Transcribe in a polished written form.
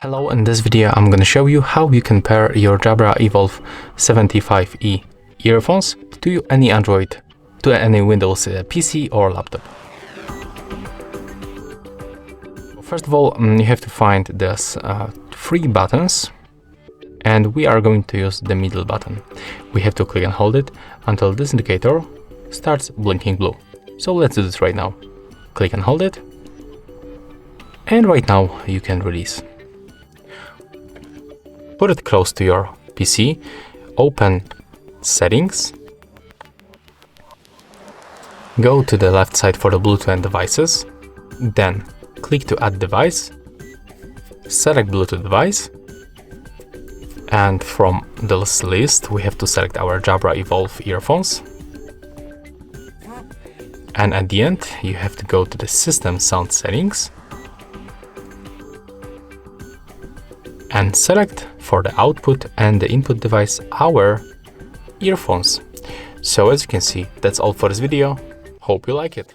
Hello, in this video I'm going to show you how you can pair your Jabra Evolve 75E earphones to any Android, to any Windows PC or laptop. First of all, you have to find these three buttons, and we are going to use the middle button. We have to click and hold it until this indicator starts blinking blue. So let's do this right now. Click and hold it, and right now you can release. Put it close to your PC, open Settings, go to the left side for the Bluetooth and devices, then click to add device, select Bluetooth device, and from this list we have to select our Jabra Evolve earphones. And at the end you have to go to the system sound settings and select for the output and the input device our earphones. So as you can see, that's all for this video. Hope you like it.